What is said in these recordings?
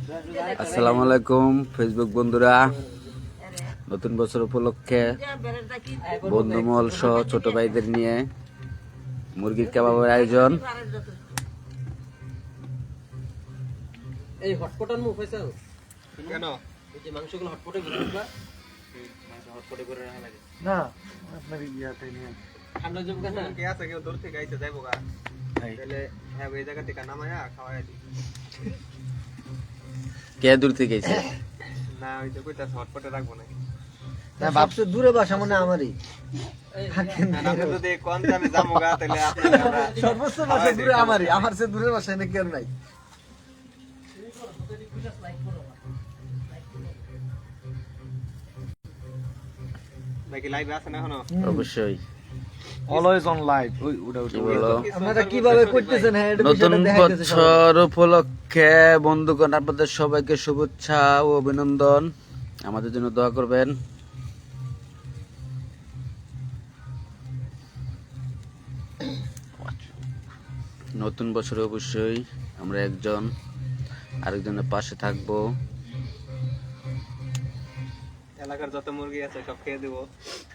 আসসালামু আলাইকুম ফেসবুক বন্ধুরা, নতুন বছর উপলক্ষে বন্ধুমহল সহ ছোট ভাইদের নিয়ে মুরগির কাবাবের আয়োজন। এই হটপটার মুখ হইছে কেন? এই যে মাংসগুলো হটপটে করে দিবা, মাংস হটপটে করে রাখা লাগে না। আপনার ইয়াতে নিয়ে ঠান্ডা জম কেন কে আছে, কেউ দূর থেকে আইতে যাইবো গা, তাহলে হ্যাঁ এই জায়গা থেকে নামায়া খাওয়াই দি। কে দূর থেকে আইছে? না ওই যে কইতা হটপটে রাখবো না। না বাপসে দূরে বাসা মানে আমারই আমি যদি কোন দামে যাবো গা, তাহলে আপনারা সর্বোচ্চ বাসা দূরে আমারই, আমার সে দূরে বাসা এনে কেন নাই। নাকি লাইভ আছে না এখনো? অবশ্যই অলওয়েজ অন লাইভ। কি বলো? আপনারা কিভাবে করতেছেন? হ্যাঁ, এটা নতুন বিষয়টা দেখা যাচ্ছে সবাই। বছর উপলক্ষে বন্ধুগণ আপনাদের সবাইকে শুভেচ্ছা ও অভিনন্দন। আমাদের জন্য দোয়া করবেন। নতুন বছরে অবশ্যই আমরা একজন আরেকজনের পাশে থাকবো। এলাকার যত মুরগি আছে সব খেয়ে দেবো।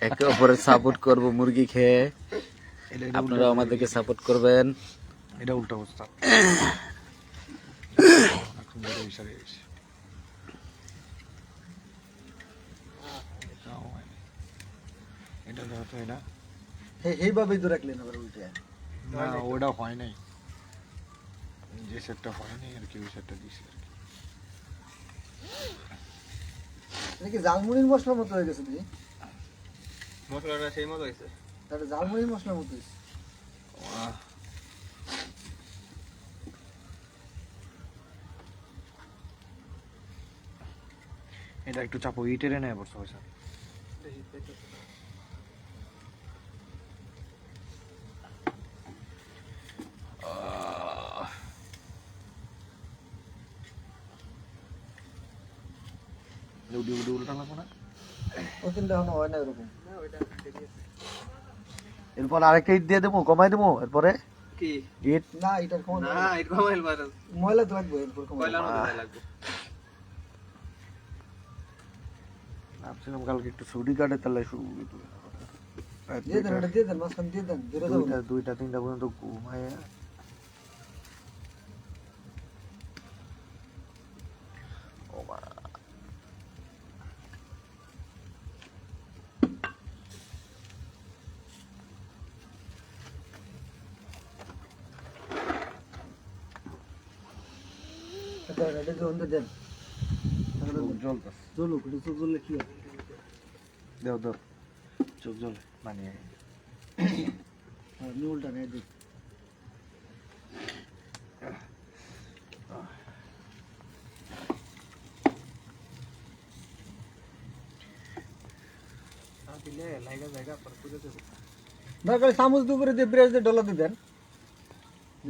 একে অপরের সাপোর্ট করব মুরগি খেয়ে। আপনারা আমাদেরকে সাপোর্ট করবেন। এটা উল্টা অবস্থা। এটা দেখো, এটা এইভাবেই তো রাখলেন আবার উল্টে। না ওটা হয় নাই, যে সেটটা হয় নাই আর কি, ওই সেটটা দিছি আর কি। নাকি জালমুড়ির মশলার মতো হয়ে গেছে দিদি? মশলাটা সেই মতো হয়েছে। তাহলে জালমুড়ির মশলার মতো হয়েছে। এটা একটু চাপো, ইটের এনে বসে হয়েছে। এরপর আরেকটা ইট দিয়ে দেবো, কমাই দেবো এরপরে কি ইট। না এটার কমাই না এটা কমাইল পারে, ময়লা তো লাগবে, এরপর কমাই কয়লার মধ্যে লাগবে। ভাবছিলাম কালকে একটু ছুটি কাটে, তাহলে দিয়ে দেন, এটা দিয়ে দেন, মাঝখান দিয়ে দেন, দুইটা তিনটা পর্যন্ত ঘুমায়। চোখ জল মানে উল্টা নেই দিক। দিলে লাগা জায়গা পর পুরো দেব। দরকার চামচ দুপুরে দিয়ে বিরাজ দিয়ে ডলা দিবেন,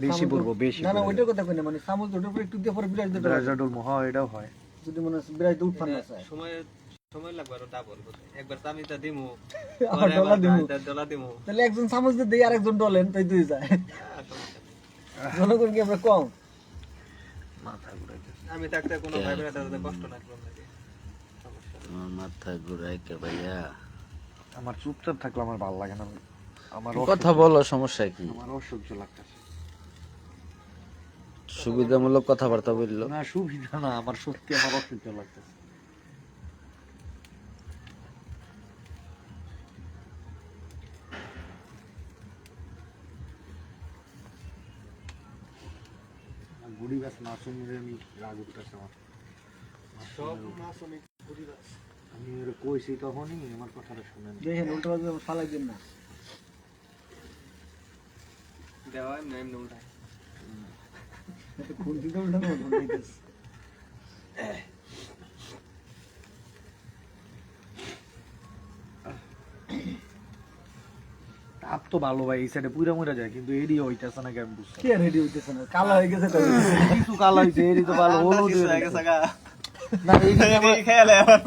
বেশি পড়বো, বেশি না না ওইটার কথা কই না, মানে চামচ দুটোর উপরে একটু দিয়ে পরে বিরাজ দিয়ে ডলা বিরাজটা ডলমো হয়, এটাও হয়। যদি মনে হয় বিরাজ দিয়ে উঠফান না চায়, সময় লাগবে আরো ডাবল। একবার চামিটা দিমু, আবার ডলা দিমু, ডলা দিমু, তাহলে একজন চামচ দিয়ে দেই, আরেকজন ডলেন, তাই দুই যায়। জনগণ কি আমরা কম? মাথা ঘুরাইতেছে। আমি থাকতে কোনো ভাই বোনেরা তাদের কষ্ট না করলাম নাকি আমার মাথা ঘুরাই কে ভাইয়া? আমার চুপচাপ থাকলে আমার ভালো লাগে না। আমার কথা বলো, সমস্যা কি? আমার অসহ্য লাগতেছে। সুবিধামূলক কথাবার্তা বললো। না সুবিধা না, আমার সত্যি আমার অসহ্য লাগতেছে। গুড়ি গাছ মাসুমের আমি রাগ উঠতেছে আমার। সব মাসুমি পুরি গাছ। আমি ওর কইছি তখনই আমার কথাটা শুনেন। দেখেন উল্টা বাজে ফালাই দিন না। দেওয়া এমনি এমনি উল্টায়। এটা কোন দিকে উল্টানো হইতেছে? তাপ তো ভালো ভাই, এই সাইডে পুরা মরে যায়, কিন্তু এডি হইতাছে না কেন বুঝছি। কে রেডি হইতেছে না? কালো হয়ে গেছে তো। কিছু কালো হইছে, এডি তো ভালো হলো কিছু হয়ে গেছে গা। না এডি আমার খেয়ালে আবার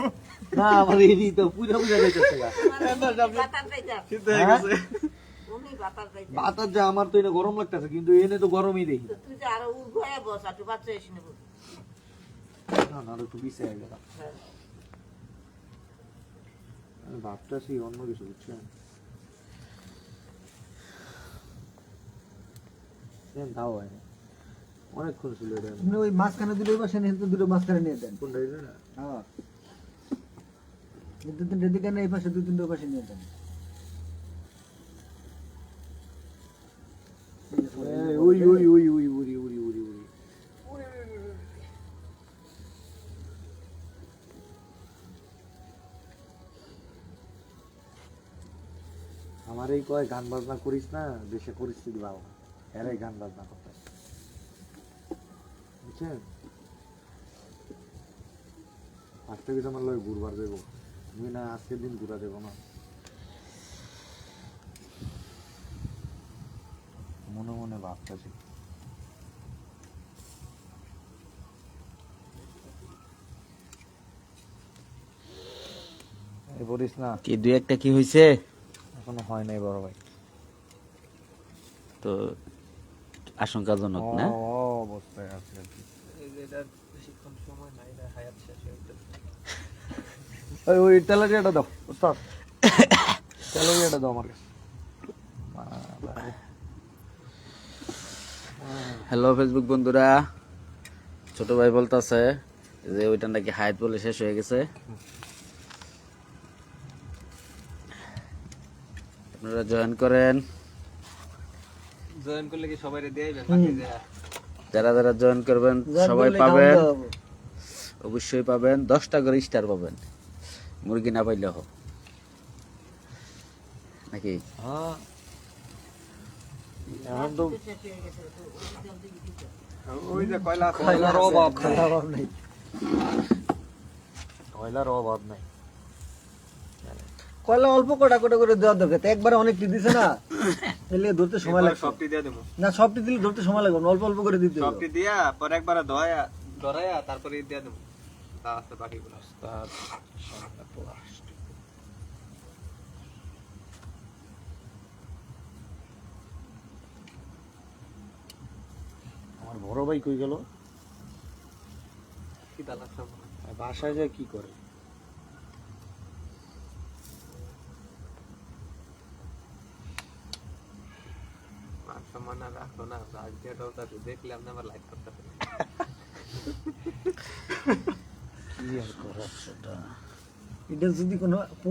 না, আমার এডি তো পুরা পুরা যাইতেছে গা। সিদ্ধ হয়ে গেছে। বাতাস যা, আমার তো এনে গরম লাগতেছে, কিন্তু এনে তো গরমই দেখি। তুই যে আরো উড় বসা তুই বাচ্চা এসে নেব না একটু পিছিয়ে গেলাম আমি ভাবতেছি অন্য কিছু বুঝছেন দাও হয়নি অনেকক্ষণ ছিল এটা আপনি ওই মাঝখানে দুটো পাশে নিয়ে তো দুটো মাঝখানে নিয়ে দেন কোনটা এটা না হ্যাঁ দু তিনটে দিকে না এই পাশে দু তিনটে পাশে নিয়ে দেন ওই ওই ওই ওই উড়ি উড়ি উড়ি উড়ি আমার এই কয় গান বাজনা করিস না দেশে পরিস্থিতি ভালো না এরাই গান বাজনা করতে বুঝছেন আজকে কিছু আমার লয় ঘুরবার দেবো আমি না আজকের দিন ঘুরা দেবো না মনে মনে ভাবতেছি বলিস না কি দুই একটা কি হয়েছে? এখনো হয় নাই বড় ভাই তো আশঙ্কাজনক না? অবস্থায় আছে আর কি বেশিক্ষণ সময় নাই না হায়াত শেষ হয়ে গেছে ওই তেলারিয়াটা দাও ওস্তাদ তেলারিয়াটা দাও আমার কাছে হ্যালো ফেসবুক বন্ধুরা, ছোট ভাই বলতেছে যে ওইটা নাকি হায়াত বলে শেষ হয়ে গেছে। আপনারা জয়েন করেন, জয়েন করলে কি সবাই দিয়ে দিবেন? যারা যারা জয়েন করবেন সবাই পাবেন, অবশ্যই পাবেন। 10টা করে স্টার পাবেন, মুরগি না পাইলে হোক নাকি? হ্যাঁ এখন তো ওই যে কয়লা কয়লার অভাব নেই কয়লার অভাব নাই কয়লা অল্প কটা কটা করে দেওয়া দরকার তো একবারে অনেকটি দিছে না তাহলে ধরতে সময় লাগবে সবটি দিয়ে দেবো, না সবটি দিলে ধরতে সময় লাগবে না, অল্প অল্প করে দিতে হবে সবটি দিয়া পরে একবার ধরায়া তারপরে দিয়ে দেবো, তা আছে বাকিগুলো। আমার বড় ভাই কই গেল কি দালাক সব বাসায় যায় কি করে মান সম্মান আর রাখলো না, আজ দিয়ে দেখলাম না আমার লাইক করতে কি আর করার এটা যদি কোনো